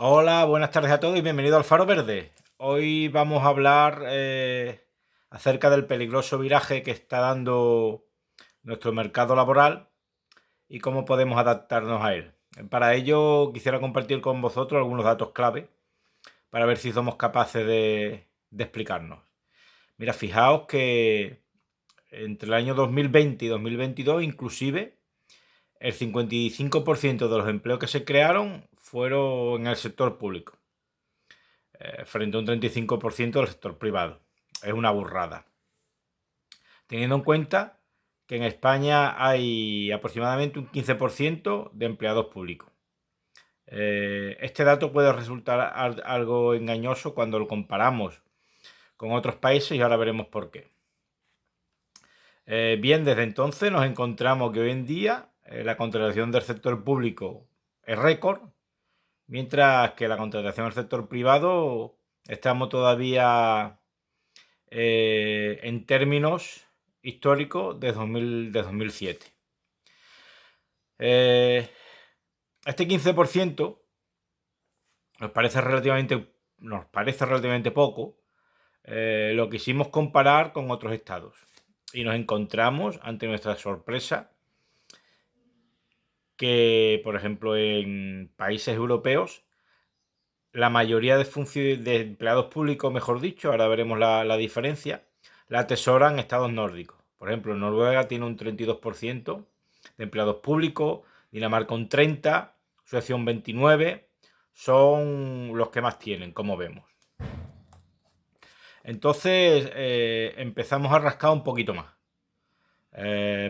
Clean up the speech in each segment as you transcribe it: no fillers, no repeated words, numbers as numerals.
Hola, buenas tardes a todos y bienvenido al Faro Verde. Hoy vamos a hablar acerca del peligroso viraje que está dando nuestro mercado laboral y cómo podemos adaptarnos a él. Para ello quisiera compartir con vosotros algunos datos clave para ver si somos capaces de explicarnos. Mira, fijaos que entre el año 2020 y 2022 inclusive el 55% de los empleos que se crearon fueron en el sector público. Frente a un 35% del sector privado. Es una burrada. Teniendo en cuenta que en España hay aproximadamente un 15% de empleados públicos. Este dato puede resultar algo engañoso cuando lo comparamos con otros países y ahora veremos por qué. Bien, desde entonces nos encontramos que hoy en día la contratación del sector público es récord, mientras que la contratación del sector privado estamos todavía en términos históricos de 2007. Este 15% nos parece relativamente poco. Lo quisimos comparar con otros estados y nos encontramos ante nuestra sorpresa que, por ejemplo, en países europeos la mayoría de empleados públicos, mejor dicho, ahora veremos la diferencia, la atesoran estados nórdicos. Por ejemplo, Noruega tiene un 32% de empleados públicos, Dinamarca un 30%, Suecia un 29%, son los que más tienen, como vemos. Entonces empezamos a rascar un poquito más,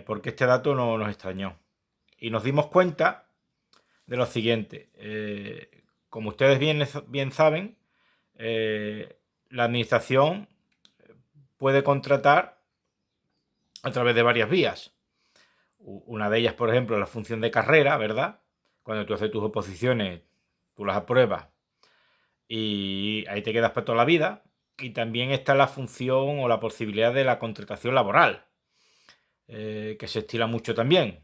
porque este dato no nos extrañó. Y nos dimos cuenta de lo siguiente. Como ustedes bien saben, la administración puede contratar a través de varias vías. Una de ellas, por ejemplo, es la función de carrera, ¿verdad? Cuando tú haces tus oposiciones, tú las apruebas y ahí te quedas para toda la vida. Y también está la función o la posibilidad de la contratación laboral, que se estila mucho también.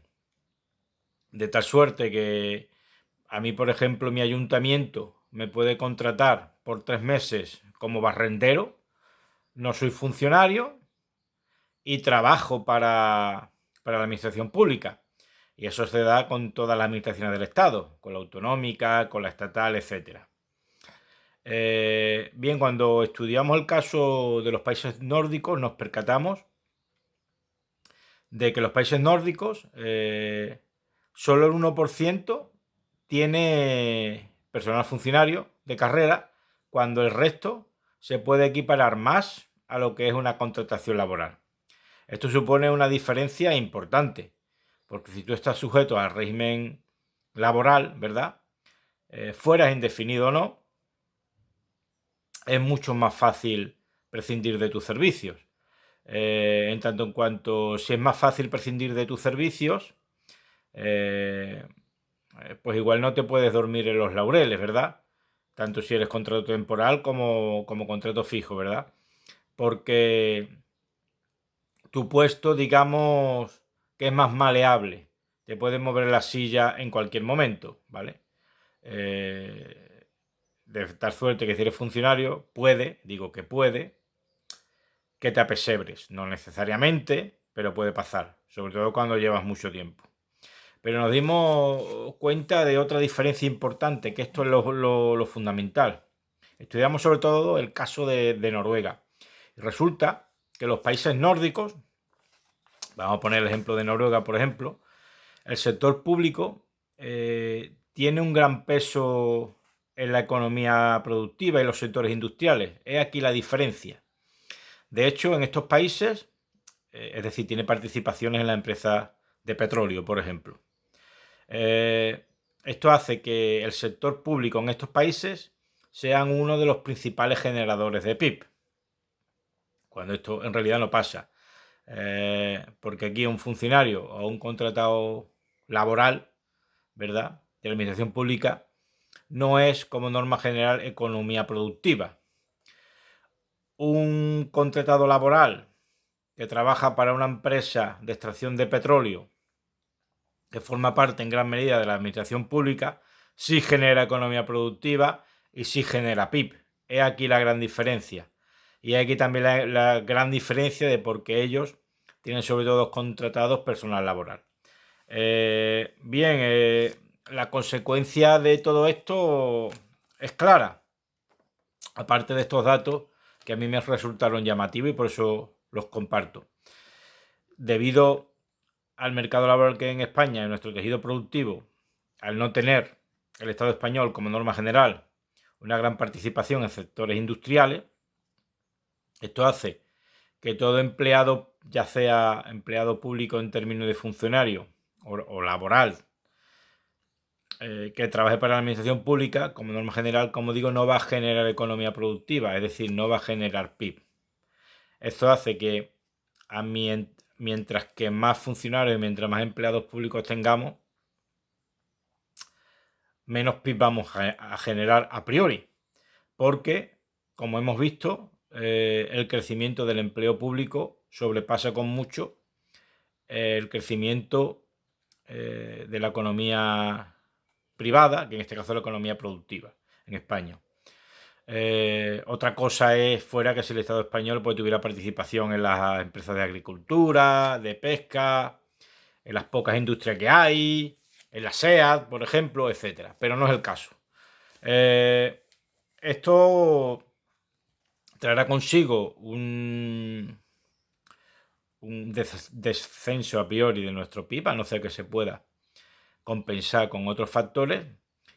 De tal suerte que a mí, por ejemplo, mi ayuntamiento me puede contratar por 3 meses como barrendero. No soy funcionario y trabajo para la administración pública. Y eso se da con todas las administraciones del Estado, con la autonómica, con la estatal, etc. Bien, cuando estudiamos el caso de los países nórdicos nos percatamos de que los países nórdicos solo el 1% tiene personal funcionario de carrera, cuando el resto se puede equiparar más a lo que es una contratación laboral. Esto supone una diferencia importante, porque si tú estás sujeto al régimen laboral, ¿verdad? Fueras indefinido o no, es mucho más fácil prescindir de tus servicios. En tanto en cuanto si es más fácil prescindir de tus servicios, pues igual no te puedes dormir en los laureles, ¿verdad? Tanto si eres contrato temporal como contrato fijo, ¿verdad? Porque tu puesto, digamos, que es más maleable. Te puedes mover la silla en cualquier momento, ¿vale? De tal suerte que si eres funcionario, digo que puede, que te apesebres. No necesariamente, pero puede pasar. Sobre todo cuando llevas mucho tiempo. Pero nos dimos cuenta de otra diferencia importante, que esto es lo fundamental. Estudiamos sobre todo el caso de Noruega. Y resulta que los países nórdicos, vamos a poner el ejemplo de Noruega, por ejemplo, el sector público tiene un gran peso en la economía productiva y los sectores industriales. Es aquí la diferencia. De hecho, en estos países, es decir, tiene participaciones en la empresa de petróleo, por ejemplo. Esto hace que el sector público en estos países sean uno de los principales generadores de PIB, cuando esto en realidad no pasa. Porque aquí un funcionario o un contratado laboral, ¿verdad?, de la administración pública, no es, como norma general, economía productiva. Un contratado laboral que trabaja para una empresa de extracción de petróleo, que forma parte en gran medida de la administración pública, sí genera economía productiva y sí genera PIB. Es aquí la gran diferencia. Y aquí también la gran diferencia de por qué ellos tienen sobre todo contratados personal laboral. La consecuencia de todo esto es clara. Aparte de estos datos que a mí me resultaron llamativos y por eso los comparto. Debido al mercado laboral que hay en España, en nuestro tejido productivo, al no tener el Estado español como norma general una gran participación en sectores industriales, esto hace que todo empleado, ya sea empleado público en términos de funcionario o laboral, que trabaje para la administración pública, como norma general, como digo, no va a generar economía productiva, es decir, no va a generar PIB. Esto hace que mientras que más funcionarios y mientras más empleados públicos tengamos, menos PIB vamos a generar a priori, porque, como hemos visto, el crecimiento del empleo público sobrepasa con mucho el crecimiento de la economía privada, que en este caso es la economía productiva en España. Otra cosa es fuera que si el Estado español pues, tuviera participación en las empresas de agricultura, de pesca, en las pocas industrias que hay, en la SEAT, por ejemplo, etcétera. Pero no es el caso. Esto traerá consigo un descenso a priori de nuestro PIB, a no ser que se pueda compensar con otros factores,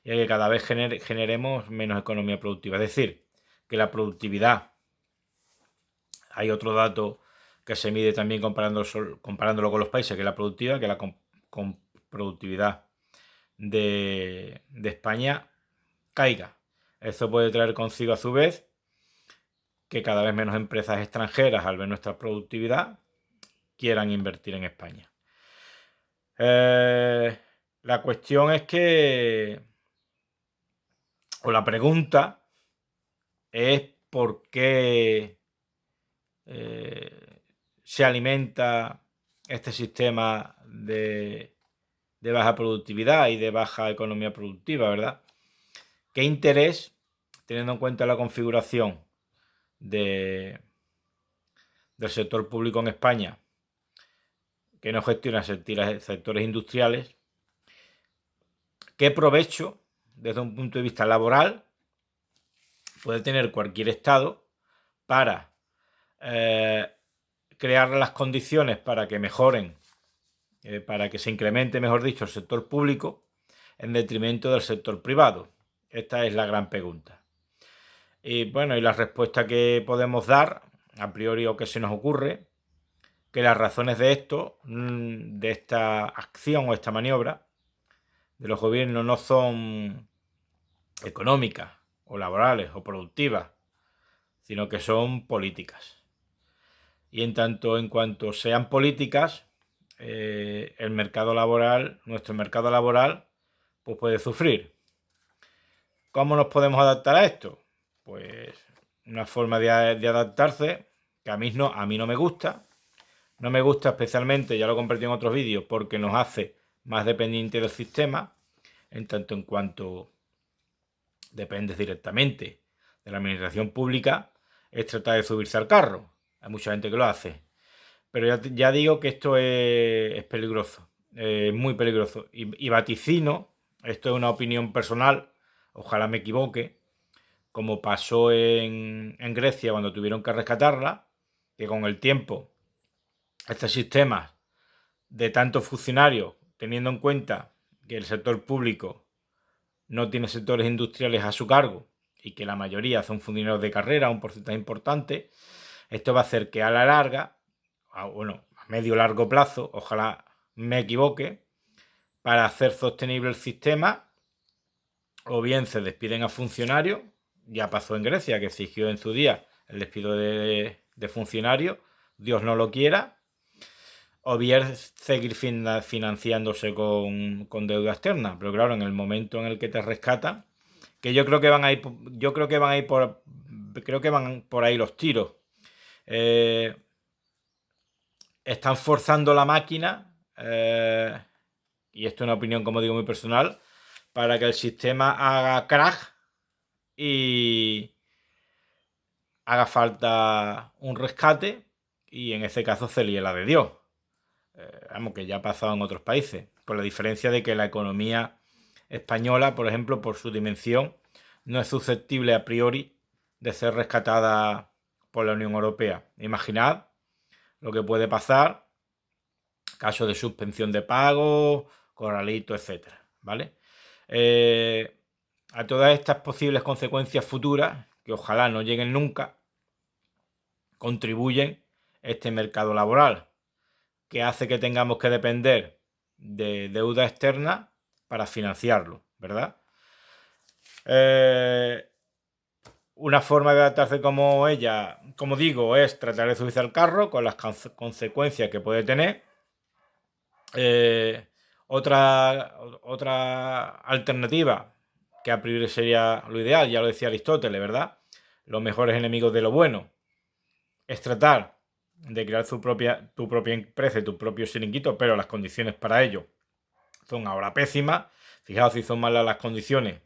y que cada vez generemos menos economía productiva. Es decir, que la productividad, hay otro dato que se mide también comparándolo con los países, que es la productividad, que la productividad de España caiga. Esto puede traer consigo a su vez que cada vez menos empresas extranjeras, al ver nuestra productividad, quieran invertir en España. La cuestión es que, o la pregunta es por qué se alimenta este sistema de baja productividad y de baja economía productiva, ¿verdad? ¿Qué interés, teniendo en cuenta la configuración del sector público en España, que no gestiona sectores industriales, qué provecho, desde un punto de vista laboral, puede tener cualquier Estado para crear las condiciones para que mejoren, para que se incremente, mejor dicho, el sector público en detrimento del sector privado? Esta es la gran pregunta. Y bueno, y la respuesta que podemos dar, a priori o que se nos ocurre, que las razones de esto, de esta acción o esta maniobra de los gobiernos no son económicas o laborales o productivas, sino que son políticas. Y en cuanto sean políticas, el mercado laboral, nuestro mercado laboral, pues puede sufrir. ¿Cómo nos podemos adaptar a esto? Pues una forma de adaptarse que a mí no me gusta. No me gusta especialmente, ya lo compartí en otros vídeos, porque nos hace más dependientes del sistema, en tanto en cuanto dependes directamente de la administración pública, es tratar de subirse al carro. Hay mucha gente que lo hace. Pero ya digo que esto es peligroso, muy peligroso. Y vaticino, esto es una opinión personal, ojalá me equivoque, como pasó en Grecia cuando tuvieron que rescatarla, que con el tiempo este sistema de tantos funcionarios, teniendo en cuenta que el sector público no tiene sectores industriales a su cargo y que la mayoría son funcionarios de carrera, un porcentaje importante, esto va a hacer que a la larga, a medio largo plazo, ojalá me equivoque, para hacer sostenible el sistema, o bien se despiden a funcionarios, ya pasó en Grecia, que exigió en su día el despido de funcionarios, Dios no lo quiera, o bien seguir financiándose con deuda externa. Pero claro, en el momento en el que te rescatan, que yo creo que van a ir, creo que van por ahí los tiros. Están forzando la máquina, y esto es una opinión, como digo, muy personal, para que el sistema haga crack y haga falta un rescate y en ese caso se líe la de Dios. Vamos, que ya ha pasado en otros países, con la diferencia de que la economía española, por ejemplo, por su dimensión, no es susceptible a priori de ser rescatada por la Unión Europea. Imaginad lo que puede pasar, caso de suspensión de pago, corralito, etcétera, ¿vale? A todas estas posibles consecuencias futuras, que ojalá no lleguen nunca, contribuyen este mercado laboral, que hace que tengamos que depender de deuda externa para financiarlo, ¿verdad? Una forma de adaptarse como ella, como digo, es tratar de subirse al carro con las consecuencias que puede tener. Otra alternativa, que a priori sería lo ideal, ya lo decía Aristóteles, ¿verdad? Los mejores enemigos de lo bueno, es tratar de crear tu propia empresa y tu propio chiringuito, pero las condiciones para ello son ahora pésimas. Fijaos si son malas las condiciones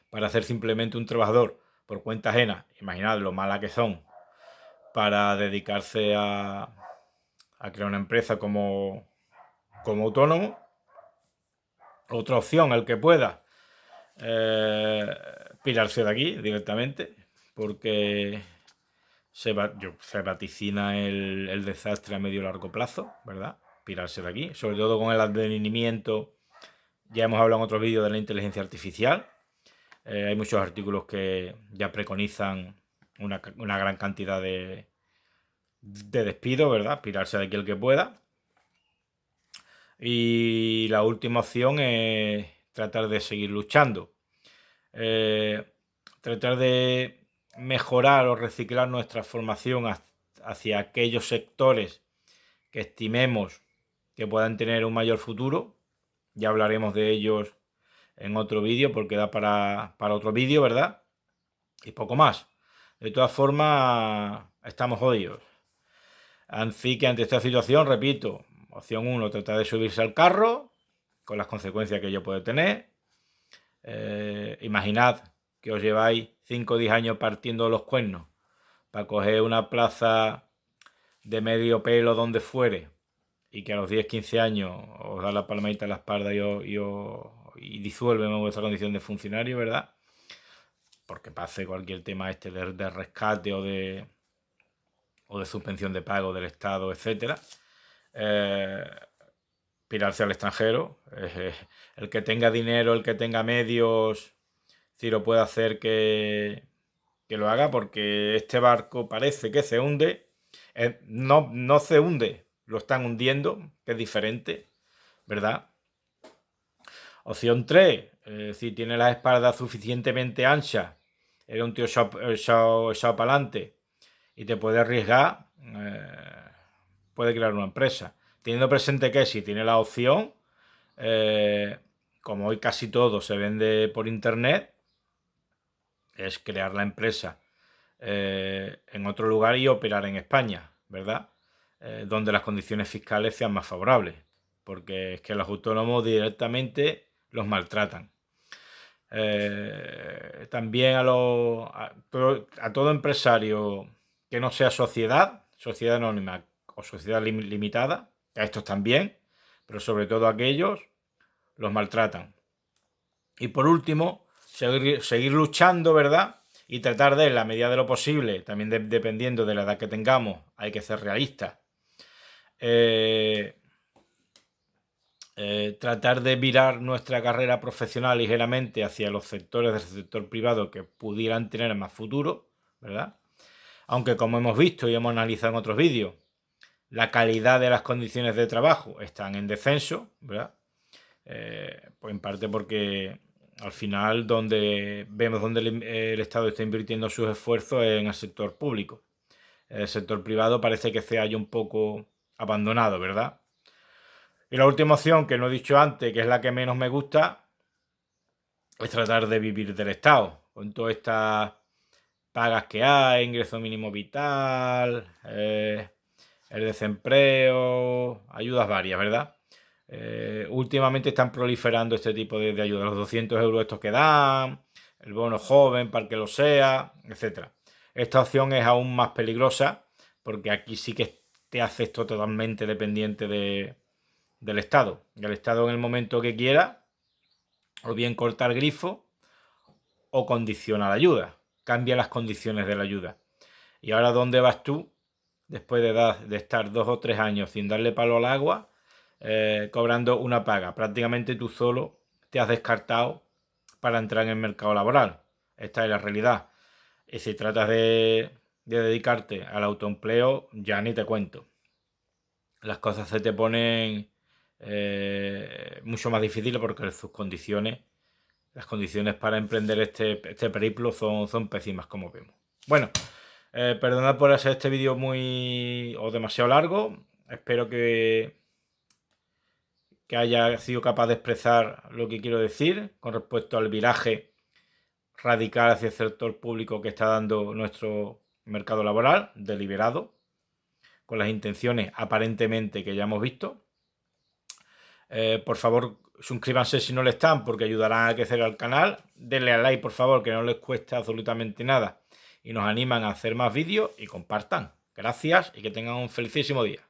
para hacer simplemente un trabajador por cuenta ajena. Imaginad lo malas que son para dedicarse a crear una empresa como autónomo. Otra opción, el que pueda, pirarse de aquí directamente, porque se vaticina el desastre a medio y largo plazo, ¿verdad? Pirarse de aquí, sobre todo con el advenimiento, ya hemos hablado en otros vídeos, de la inteligencia artificial. Hay muchos artículos que ya preconizan una gran cantidad de despidos, ¿verdad? Pirarse de aquí el que pueda. Y la última opción es tratar de seguir luchando. Tratar de mejorar o reciclar nuestra formación hacia aquellos sectores que estimemos que puedan tener un mayor futuro. Ya hablaremos de ellos en otro vídeo, porque da para otro vídeo, ¿verdad? Y poco más. De todas formas, estamos jodidos. Así que ante esta situación, repito, opción 1, tratar de subirse al carro, con las consecuencias que ello puede tener. Imaginad que os lleváis 5 o 10 años partiendo los cuernos para coger una plaza de medio pelo donde fuere, y que a los 10-15 años os da la palmadita en la espalda y disuelven vuestra condición de funcionario, ¿verdad? Porque pase cualquier tema de rescate o de suspensión de pago del Estado, etcétera. Pirarse al extranjero. El que tenga dinero, el que tenga medios, si lo puede hacer, que lo haga, porque este barco parece que se hunde. No se hunde, lo están hundiendo, que es diferente, ¿verdad? Opción 3, si tiene la espalda suficientemente ancha, eres un tío echado para adelante y te puede arriesgar, puede crear una empresa. Teniendo presente que si tiene la opción, como hoy casi todo se vende por internet, es crear la empresa en otro lugar y operar en España, ¿verdad? Donde las condiciones fiscales sean más favorables, porque es que los autónomos directamente los maltratan. También a todo empresario que no sea sociedad anónima o sociedad limitada, a estos también, pero sobre todo a aquellos, los maltratan. Y por último, seguir luchando, ¿verdad? Y tratar de, en la medida de lo posible, también dependiendo de la edad que tengamos, hay que ser realistas, tratar de virar nuestra carrera profesional ligeramente hacia los sectores del sector privado que pudieran tener más futuro, ¿verdad? Aunque, como hemos visto y hemos analizado en otros vídeos, la calidad de las condiciones de trabajo están en descenso, ¿verdad? Pues en parte porque al final vemos donde el Estado está invirtiendo sus esfuerzos en el sector público. El sector privado parece que se halla un poco abandonado, ¿verdad? Y la última opción, que no he dicho antes, que es la que menos me gusta, es tratar de vivir del Estado, con todas estas pagas que hay, ingreso mínimo vital, el desempleo, ayudas varias, ¿verdad? Últimamente están proliferando este tipo de ayudas, los 200 euros estos que dan, el bono joven para el que lo sea, etcétera. Esta opción es aún más peligrosa porque aquí sí que te hace esto totalmente dependiente del Estado. Y el Estado, en el momento que quiera, o bien cortar grifo o condiciona la ayuda, cambia las condiciones de la ayuda. ¿Y ahora dónde vas tú después de estar 2 o 3 años sin darle palo al agua, cobrando una paga? Prácticamente tú solo te has descartado para entrar en el mercado laboral. Esta es la realidad. Y si tratas de dedicarte al autoempleo, ya ni te cuento. Las cosas se te ponen mucho más difíciles porque sus condiciones, las condiciones para emprender este periplo son pésimas, como vemos. Bueno, perdonad por hacer este vídeo muy o demasiado largo. Espero que haya sido capaz de expresar lo que quiero decir con respecto al viraje radical hacia el sector público que está dando nuestro mercado laboral, deliberado, con las intenciones aparentemente que ya hemos visto. Por favor, suscríbanse si no lo están, porque ayudarán a crecer al canal. Denle al like, por favor, que no les cuesta absolutamente nada y nos animan a hacer más vídeos, y compartan. Gracias y que tengan un felicísimo día.